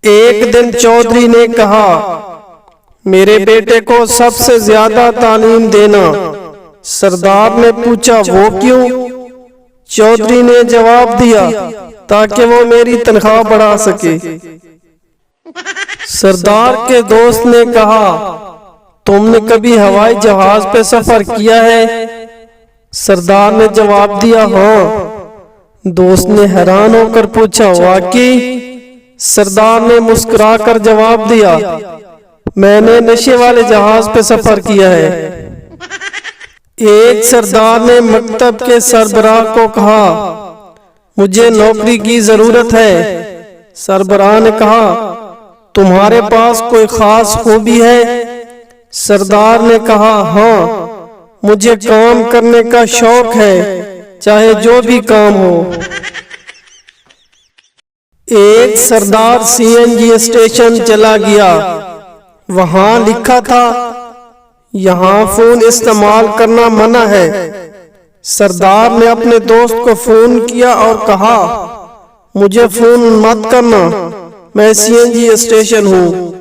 एक दिन चौधरी ने कहा, मेरे बेटे को सबसे ज्यादा तालीम देना। सरदार ने पूछा, वो क्यों? चौधरी ने जवाब दिया, ताकि वो मेरी तनख्वाह बढ़ा सके। सरदार के दोस्त ने कहा, तुमने कभी हवाई जहाज पे सफर किया है? सरदार ने जवाब दिया, हाँ। दोस्त ने हैरान होकर पूछा, वाकई? सरदार ने मुस्कुराकर जवाब दिया, मैंने नशे वाले जहाज पे सफर किया है। एक सरदार ने मकतब के सरबराह को कहा, मुझे नौकरी की जरूरत है। सरबराह ने कहा, तुम्हारे पास कोई खास हॉबी है? सरदार ने कहा, हाँ, मुझे काम करने का शौक है, चाहे जो भी काम हो। एक सरदार सीएनजी स्टेशन चला गया। वहां लिखा था, यहाँ फोन इस्तेमाल करना मना है। सरदार ने अपने दोस्त को फोन किया और कहा, मुझे फोन मत करना, मैं सीएनजी स्टेशन हूँ।